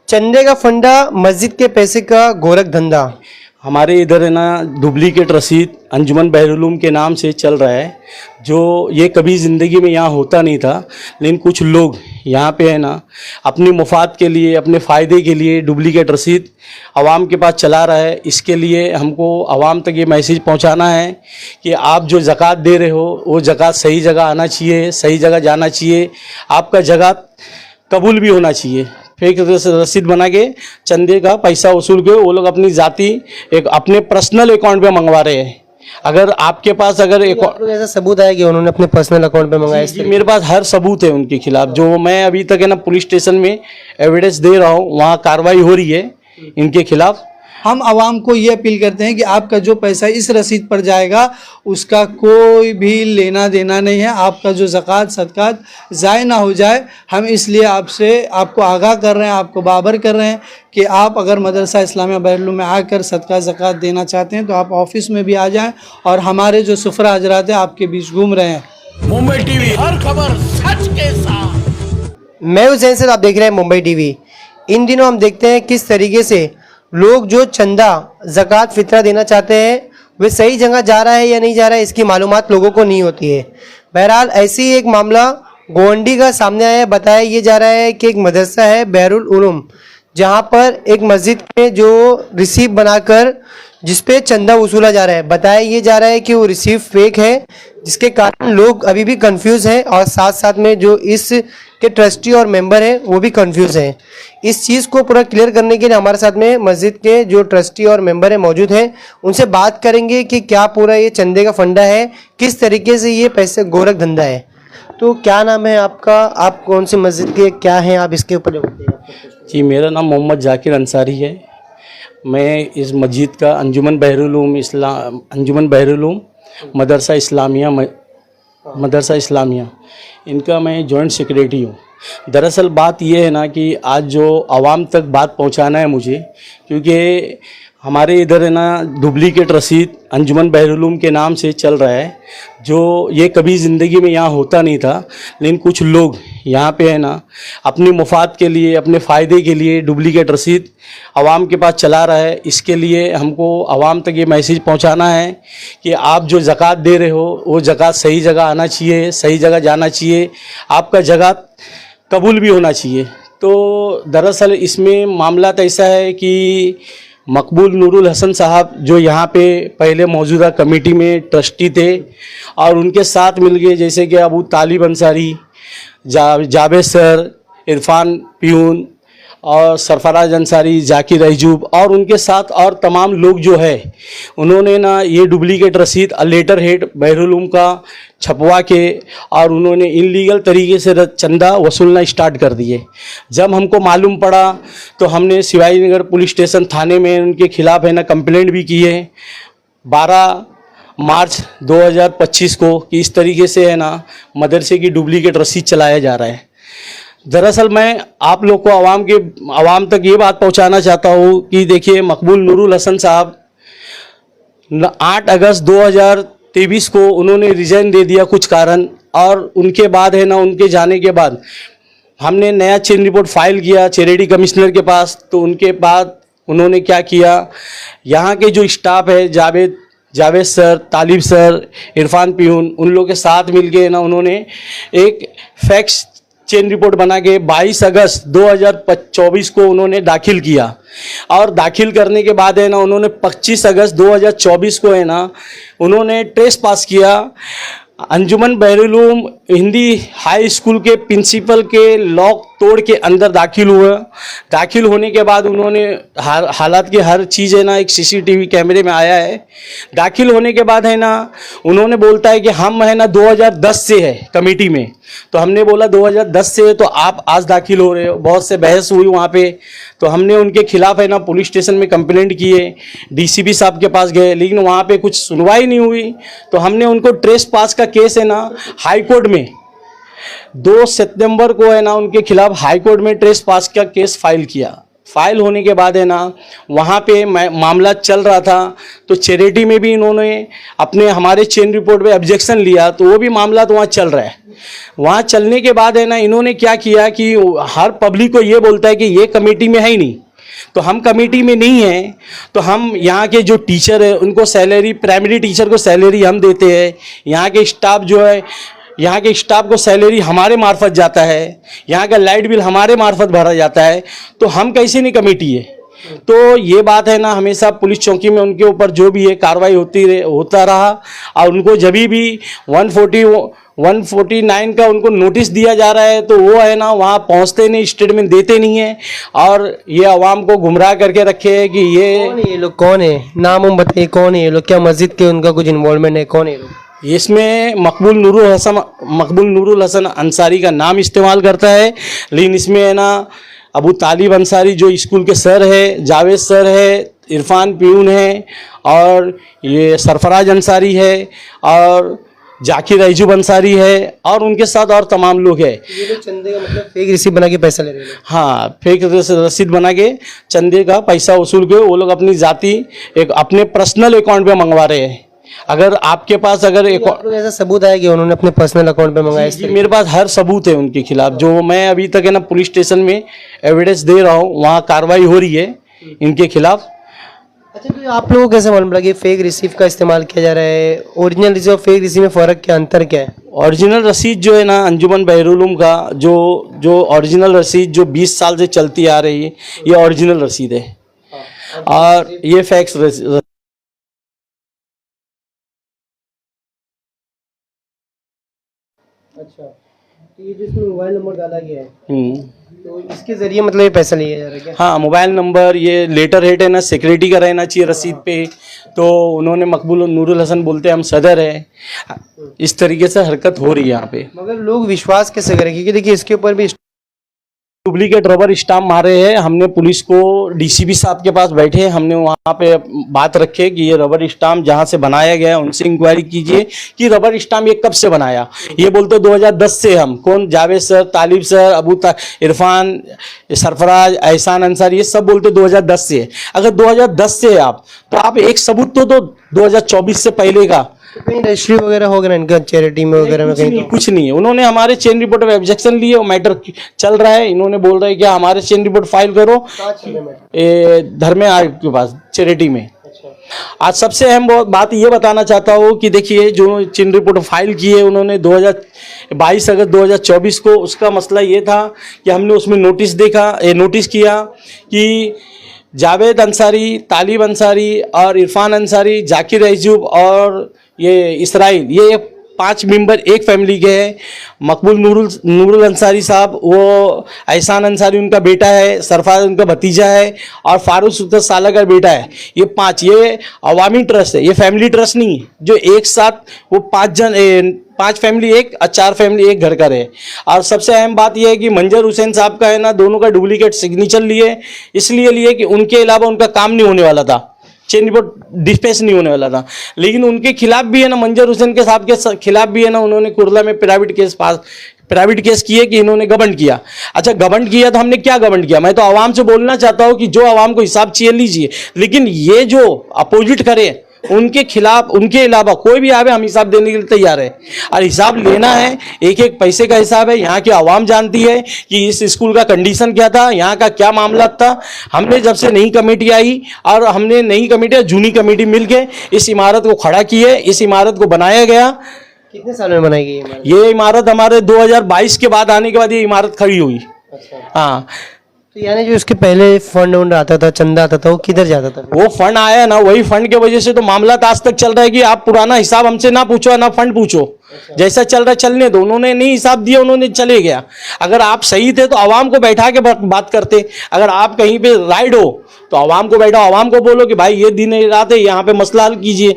चंदे का फंडा, मस्जिद के पैसे का गोरख धंधा। हमारे इधर है ना डुप्लीकेट रसीद अंजुमन बहरुल के नाम से चल रहा है, जो ये कभी ज़िंदगी में यहाँ होता नहीं था। लेकिन कुछ लोग यहाँ पे है ना अपनी मुफाद के लिए, अपने फ़ायदे के लिए डुप्लीकेट रसीद आवाम के पास चला रहा है। इसके लिए हमको आवाम तक ये मैसेज पहुँचाना है कि आप जो ज़कात दे रहे हो वो ज़कात सही जगह आना चाहिए, सही जगह जाना चाहिए, आपका ज़कात कबूल भी होना चाहिए। फेक रसीद बना के चंदे का पैसा वसूल के वो लोग अपनी जाति एक अपने पर्सनल अकाउंट पे मंगवा रहे हैं। अगर आपके पास अगर एक ऐसा सबूत है कि उन्होंने अपने पर्सनल अकाउंट पे मंगाया? जी, मेरे पास हर सबूत है उनके खिलाफ, जो मैं अभी तक है ना पुलिस स्टेशन में एविडेंस दे रहा हूँ, वहाँ कार्रवाई हो रही है इनके खिलाफ। हम आवाम को ये अपील करते हैं कि आपका जो पैसा इस रसीद पर जाएगा उसका कोई भी लेना देना नहीं है। आपका जो ज़कात सदकात ज़ाय ना हो जाए, हम इसलिए आपको आगाह कर रहे हैं, आपको बाबर कर रहे हैं कि आप अगर मदरसा इस्लामिया बहरुल में आकर सदका ज़कात देना चाहते हैं तो आप ऑफिस में भी आ जाएं और हमारे जो सुफरा हजरात हैं आपके बीच घूम रहे हैं। मुंबई टीवी, हर खबर सच के साथ। मैं हूं जैन सर, आप देख रहे हैं मुंबई टीवी। इन दिनों हम देखते हैं किस तरीके से लोग जो चंदा, ज़कात, फितरा देना चाहते हैं वे सही जगह जा रहा है या नहीं जा रहा है, इसकी मालूमात लोगों को नहीं होती है। बहरहाल ऐसे ही एक मामला गोवंडी का सामने आया है। बताया ये जा रहा है कि एक मदरसा है बहरुल उलूम, जहाँ पर एक मस्जिद में जो रिसीप बनाकर जिस पे चंदा वसूला जा रहा है, बताया ये जा रहा है कि वो रिसीप फेक है, जिसके कारण लोग अभी भी कंफ्यूज हैं और साथ साथ में जो इस के ट्रस्टी और मेंबर हैं वो भी कंफ्यूज हैं। इस चीज़ को पूरा क्लियर करने के लिए हमारे साथ में मस्जिद के जो ट्रस्टी और मेंबर हैं मौजूद हैं, उनसे बात करेंगे कि क्या पूरा ये चंदे का फंडा है, किस तरीके से ये पैसे गोरख धंधा है। तो क्या नाम है आपका, आप कौन सी मस्जिद के क्या हैं, आप इसके ऊपर जी, मेरा नाम मोहम्मद जाकिर अंसारी है। मैं इस मस्जिद का अंजुमन बहरुल मदरसा इस्लामिया इनका मैं जॉइंट सेक्रेटरी हूँ। दरअसल बात यह है ना कि आज जो आवाम तक बात पहुँचाना है मुझे, क्योंकि हमारे इधर है ना डुप्लीकेट रसीद अंजुमन बहरुल के नाम से चल रहा है, जो ये कभी ज़िंदगी में यहाँ होता नहीं था। लेकिन कुछ लोग यहाँ पे है ना अपनी मुफाद के लिए, अपने फ़ायदे के लिए डुप्लीकेट रसीद आवाम के पास चला रहा है। इसके लिए हमको आवाम तक ये मैसेज पहुँचाना है कि आप जो ज़कात दे रहे हो वो ज़कात सही जगह आना चाहिए, सही जगह जाना चाहिए, आपका ज़कात कबूल भी होना चाहिए। तो दरअसल इसमें मामला तो ऐसा है कि मकबूल नूरुल हसन साहब जो यहाँ पे पहले मौजूदा कमेटी में ट्रस्टी थे और उनके साथ मिल गए, जैसे कि अबू तालिब अंसारी, जावेद सर, इरफान पियून और सरफराज अंसारी, जाकिर अयजूब और उनके साथ और तमाम लोग जो है, उन्होंने ना ये डुप्लीकेट रसीद लेटर हेड बहरुल का छपवा के और उन्होंने इनलीगल तरीके से चंदा वसूलना स्टार्ट कर दिए। जब हमको मालूम पड़ा तो हमने शिवाजी नगर पुलिस स्टेशन थाने में उनके खिलाफ है ना कंप्लेंट भी की है 12 मार्च 2025 को कि इस तरीके से है ना मदरसे की डुप्लीकेट रसीद चलाया जा रहा है। दरअसल मैं आप लोग को आवाम तक ये बात पहुंचाना चाहता हूँ कि देखिए, मकबूल नूरुल हसन साहब 8 अगस्त 2023 को उन्होंने रिजाइन दे दिया कुछ कारण, और उनके बाद है ना उनके जाने के बाद हमने नया चेन रिपोर्ट फाइल किया चैरिटी कमिश्नर के पास। तो उनके बाद उन्होंने क्या किया, यहाँ के जो स्टाफ है जावेद सर, तालिब सर, इरफान पियून, उन लोगों के साथ मिल के ना उन्होंने एक फैक्स चेन रिपोर्ट बना के 22 अगस्त 2024 को उन्होंने दाखिल किया। और दाखिल करने के बाद है ना उन्होंने 25 अगस्त 2024 को है ना उन्होंने ट्रेस पास किया अंजुमन बहरुल हिंदी हाई स्कूल के प्रिंसिपल के लॉक तोड़ के अंदर दाखिल हुआ। दाखिल होने के बाद उन्होंने हालात की हर चीज़ है ना एक सीसीटीवी कैमरे में आया है। दाखिल होने के बाद है ना उन्होंने बोलता है कि हम है ना 2010 से है कमेटी में। तो हमने बोला 2010 से है तो आप आज दाखिल हो रहे हो। बहुत से बहस हुई वहाँ पे। तो हमने उनके खिलाफ है ना पुलिस स्टेशन में कंप्लेंट किए, डीसीपी साहब के पास गए, लेकिन वहाँ पे कुछ सुनवाई नहीं हुई। तो हमने उनको ट्रेस पास का केस है ना हाई कोर्ट में 2 सितंबर को है ना उनके खिलाफ हाई कोर्ट में ट्रेस पास का केस फाइल किया। फाइल होने के बाद है ना वहाँ पे मामला चल रहा था, तो चैरिटी में भी इन्होंने अपने हमारे चेन रिपोर्ट पे ऑब्जेक्शन लिया, तो वो भी मामला तो वहाँ चल रहा है। वहाँ चलने के बाद है ना इन्होंने क्या किया कि हर पब्लिक को ये बोलता है कि ये कमेटी में है ही नहीं, तो हम कमेटी में नहीं हैं, तो हम यहाँ के जो टीचर है उनको सैलरी, प्राइमरी टीचर को सैलरी हम देते हैं, यहाँ के स्टाफ जो है, यहाँ के स्टाफ को सैलरी हमारे मार्फत जाता है, यहाँ का लाइट बिल हमारे मार्फत भरा जाता है, तो हम कैसे नहीं कमेटी है। तो ये बात है ना हमेशा पुलिस चौकी में उनके ऊपर जो भी है कार्रवाई होता रहा, और उनको जब भी 149 का उनको नोटिस दिया जा रहा है तो वो है ना वहाँ पहुँचते नहीं, स्टेटमेंट देते नहीं है, और ये आवाम को गुमराह करके रखे है कि ये लोग कौन है, नाम हम बताइए, कौन है ये लोग, क्या मस्जिद के उनका कुछ इन्वॉल्वमेंट है, कौन है ये लोग? इसमें मकबूल नूरुल हसन अंसारी का नाम इस्तेमाल करता है, लेकिन इसमें है ना अबू तालिब अंसारी जो स्कूल के सर है, जावेद सर है, इरफान पियून है, और ये सरफराज अंसारी है, और जाकिर अयूब अंसारी है, और उनके साथ और तमाम लोग हैं। ये लोग चंदे का मतलब फेक रिसीप बना के पैसा ले रहे हैं? हाँ, फेक रसीद बना के चंदे का पैसा वसूल के वो लोग अपनी जाति एक अपने पर्सनल अकाउंट पे मंगवा रहे हैं। अगर आपके पास अगर एक ऐसा सबूत आया कि उन्होंने अपने पर्सनल अकाउंट पे मंगाया? जी, मेरे पास हर सबूत है उनके खिलाफ, जो मैं अभी तक है ना पुलिस स्टेशन में एविडेंस दे रहा हूँ, वहाँ कार्रवाई हो रही है इनके खिलाफ। अच्छा, तो आप लोगों को कैसे मालूम लगा कि फेक रिसीव का इस्तेमाल किया जा रहा है? ओरिजिनल रिसीव और फेक रिसीव में फ़र्क क्या, अंतर क्या है? ओरिजिनल रसीद जो है ना अंजुमन बहरुल उलूम का जो ओरिजिनल रसीद जो 20 साल से चलती आ रही है, ये ओरिजिनल रसीद है, और ये फैक्स रसीद। अच्छा, तो ये जिसमें मोबाइल नंबर डाला गया है, तो इसके जरिए मतलब ये पैसा लिया जा रहा है क्या? हाँ, मोबाइल नंबर, ये लेटर हेड है ना सिक्योरिटी का रहना चाहिए रसीद पे, तो उन्होंने मकबूल नूरुल हसन बोलते हैं हम सदर है, इस तरीके से हरकत हो रही है यहाँ पे। मगर लोग विश्वास कैसे करें, क्योंकि देखिए इसके ऊपर भी डुप्लीकेट रबर स्टाम्प मारे हैं। हमने पुलिस को डीसीपी साहब के पास बैठे, हमने वहाँ पे बात रखे कि ये रबर स्टाम्प जहाँ से बनाया गया है उनसे इंक्वायरी कीजिए कि रबर स्टाम्प ये कब से बनाया। ये बोलते 2010 से। हम कौन, जावेद सर, तालिब सर, इरफान, सरफराज, एहसान अंसारी, ये सब बोलते 2010 से है। अगर 2010 से है आप, तो आप एक सबूत तो दो 2024 से पहले का। कहीं रजिस्ट्री वगैरह होगा ना इनका चैरिटी में वगैरह में? कहीं कुछ नहीं है। उन्होंने हमारे चेन रिपोर्ट में ऑब्जेक्शन लिए, वो मैटर चल रहा है। इन्होंने बोल रहे हैं कि हमारे चेन रिपोर्ट फाइल करो धर्मे आयोग के पास, चैरिटी में। आज सबसे अहम बात ये बताना चाहता हूँ कि देखिए जो चेन रिपोर्ट फाइल की है उन्होंने 22 अगस्त 2024 को, उसका मसला ये था कि हमने उसमें नोटिस किया कि जावेद अंसारी, तालिब अंसारी और इरफान अंसारी, जाकिर अयूब और ये इसराइल, ये 5 मेंबर एक फैमिली के हैं। मकबूल नूरुल अंसारी साहब, वो एहसान अंसारी उनका बेटा है, सरफराज उनका भतीजा है, और फारूक सुल्तान साला का बेटा है। ये 5, ये अवामी ट्रस्ट है, ये फैमिली ट्रस्ट नहीं है जो एक साथ वो 5 फैमिली एक, 4 फैमिली एक घर का रहे। और सबसे अहम बात यह है कि मंजर हुसैन साहब का है ना दोनों का डुप्लीकेट सिग्नेचर लिए, इसलिए लिए कि उनके अलावा उनका काम नहीं होने वाला था, चेन रिपोर्ट डिस्पैच नहीं होने वाला था। लेकिन उनके खिलाफ भी है ना, मंजर हुसैन के साहब के खिलाफ भी है ना, उन्होंने कुर्ला में प्राइवेट केस किए कि इन्होंने गबन किया। अच्छा, गबन किया तो हमने क्या गबन किया? मैं तो आवाम से बोलना चाहता हूँ कि जो आवाम को हिसाब चाहिए लीजिए, लेकिन ये जो अपोजिट करे उनके खिलाफ, उनके अलावा कोई भी आवे, हम हिसाब देने के लिए तैयार है। और हिसाब लेना है, एक एक पैसे का हिसाब है। यहाँ की आवाम जानती है कि इस स्कूल का कंडीशन क्या था, यहाँ का क्या मामला था। हमने जब से नई कमेटी आई, और हमने नई कमेटी जूनी कमेटी मिलके इस इमारत को खड़ा की है, इस इमारत को बनाया गया। कितने साल में बनाई गई ये इमारत हमारे 2022 के बाद आने के बाद ये इमारत खड़ी हुई। हाँ, तो यानी जो इसके पहले फंड वंड आता था, चंदा आता था, वो किधर जाता था? वो फंड आया ना, वही फंड के वजह से तो मामला आज तक चल रहा है कि आप पुराना हिसाब हमसे ना पूछो, ना फंड पूछो। जैसा चल रहा है चलने दो। उन्होंने नहीं हिसाब दिया, उन्होंने चले गया। अगर आप सही थे तो आवाम को बैठा के बात करते। अगर आप कहीं पे राइड हो तो आवाम को बैठाओ, आवाम को बोलो कि भाई ये दिन रात है, यहाँ पे मसला हल कीजिए।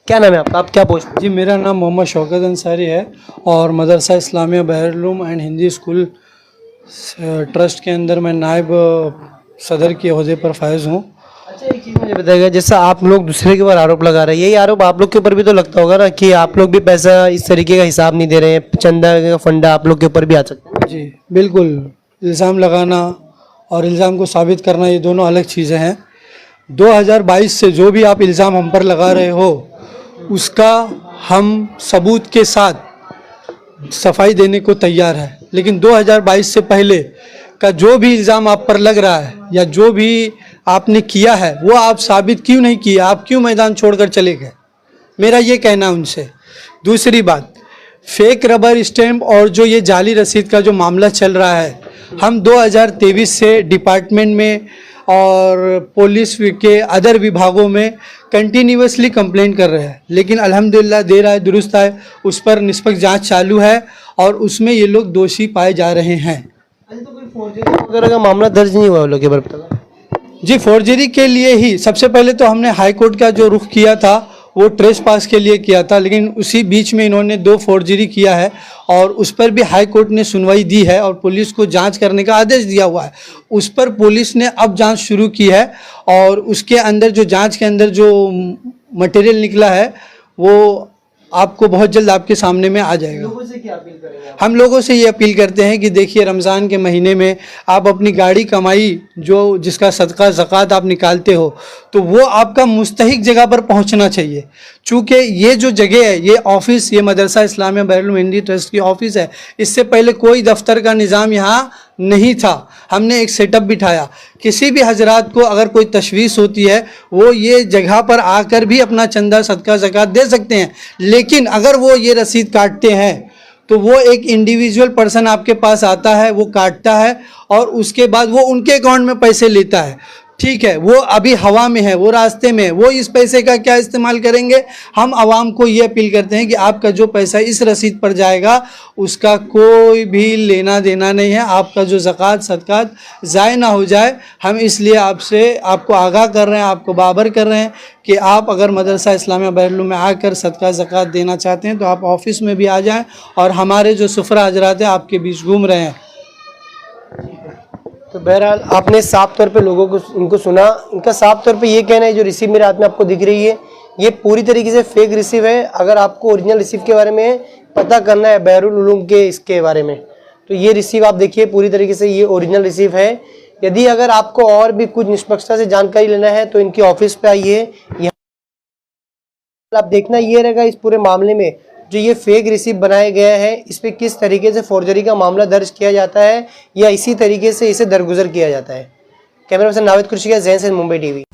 क्या नाम है आपका, आप क्या पोस्ट? जी, मेरा नाम मोहम्मद शौकत अंसारी है, और Madarsa Islamia Bahrul Uloom and Hindi school trust के अंदर मैं नायब सदर के ओहदे पर फायज हूँ। अच्छा, एक चीज़ मुझे बताइएगा, जैसा आप लोग दूसरे के ऊपर आरोप लगा रहे हैं, यही आरोप आप लोग के ऊपर भी तो लगता होगा ना कि आप लोग भी पैसा इस तरीके का हिसाब नहीं दे रहे हैं, चंदा का फंडा आप लोग के ऊपर भी आ सकता है? जी बिल्कुल, इल्ज़ाम लगाना और इल्ज़ाम को साबित करना, ये दोनों अलग चीज़ें हैं। 2022 से जो भी आप इल्ज़ाम हम पर लगा रहे हो उसका हम सबूत के साथ सफाई देने को तैयार है, लेकिन 2022 से पहले का जो भी इल्ज़ाम आप पर लग रहा है या जो भी आपने किया है वो आप साबित क्यों नहीं किया, आप क्यों मैदान छोड़कर चले गए, मेरा ये कहना उनसे। दूसरी बात, फेक रबर स्टैम्प और जो ये जाली रसीद का जो मामला चल रहा है, हम 2023 से डिपार्टमेंट में और पुलिस के अदर विभागों में कंटिन्यूसली कंप्लेंट कर रहे हैं, लेकिन अल्हम्दुलिल्लाह देर आए दुरुस्त आए उस पर निष्पक्ष जांच चालू है और उसमें ये लोग दोषी पाए जा रहे हैं। अभी तो कोई फोर्जरी वगैरह का मामला दर्ज नहीं हुआ लोग के बारे में? जी, फोर्जरी के लिए ही सबसे पहले तो हमने हाई कोर्ट का जो रुख किया था वो ट्रेस पास के लिए किया था, लेकिन उसी बीच में इन्होंने 2 फोर्जरी किया है और उस पर भी हाई कोर्ट ने सुनवाई दी है और पुलिस को जांच करने का आदेश दिया हुआ है। उस पर पुलिस ने अब जांच शुरू की है और उसके अंदर जो जांच के अंदर जो मटेरियल निकला है वो आपको बहुत जल्द आपके सामने में आ जाएगा। लोगों से क्या अपील करेंगे आप? हम लोगों से ये अपील करते हैं कि देखिए, रमज़ान के महीने में आप अपनी गाड़ी कमाई जो जिसका सदका ज़कात आप निकालते हो तो वो आपका मुस्तहिक जगह पर पहुंचना चाहिए। चूँकि ये जो जगह है, ये ऑफ़िस, ये मदरसा इस्लामिया बैरुल हिंदी ट्रस्ट की ऑफ़िस है, इससे पहले कोई दफ्तर का निज़ाम यहाँ नहीं था। हमने एक सेटअप बिठाया, किसी भी हजरात को अगर कोई तशवीश होती है वो ये जगह पर आकर भी अपना चंदा सदका ज़कात दे सकते हैं, लेकिन अगर वो ये रसीद काटते हैं तो वो एक इंडिविजुअल पर्सन आपके पास आता है, वो काटता है और उसके बाद वो उनके अकाउंट में पैसे लेता है। ठीक है, वो अभी हवा में है, वो रास्ते में है, वो इस पैसे का क्या इस्तेमाल करेंगे। हम आवाम को ये अपील करते हैं कि आपका जो पैसा इस रसीद पर जाएगा उसका कोई भी लेना देना नहीं है, आपका जो ज़कात सदकात ज़ाय ना हो जाए। हम इसलिए आपको आगाह कर रहे हैं, आपको बाबर कर रहे हैं कि आप अगर मदरसा इस्लामिया बैरुल में आकर सदका ज़कात देना चाहते हैं तो आप ऑफ़िस में भी आ जाएं और हमारे जो सुफरा हजरात हैं आपके बीच घूम रहे हैं। तो बहरहाल आपने साफ तौर पे लोगों को इनको सुना, इनका साफ तौर पे ये कहना है जो रिसीव मेरे हाथ में आपको दिख रही है ये पूरी तरीके से फेक रिसीव है। अगर आपको ओरिजिनल रिसीव के बारे में पता करना है बैरुल उलूम के इसके बारे में तो ये रिसीव आप देखिए, पूरी तरीके से ये ओरिजिनल रिसीव है। यदि अगर आपको और भी कुछ निष्पक्षता से जानकारी लेना है तो इनकी ऑफिस पे आइए। यहाँ आप देखना ये रहेगा इस पूरे मामले में जो ये फेक रिसीप बनाया गया है इस पे किस तरीके से फोर्जरी का मामला दर्ज किया जाता है या इसी तरीके से इसे दरगुजर किया जाता है। कैमरा पर्सन नावेद कुर्शी का, ज़ैन से मुंबई टीवी।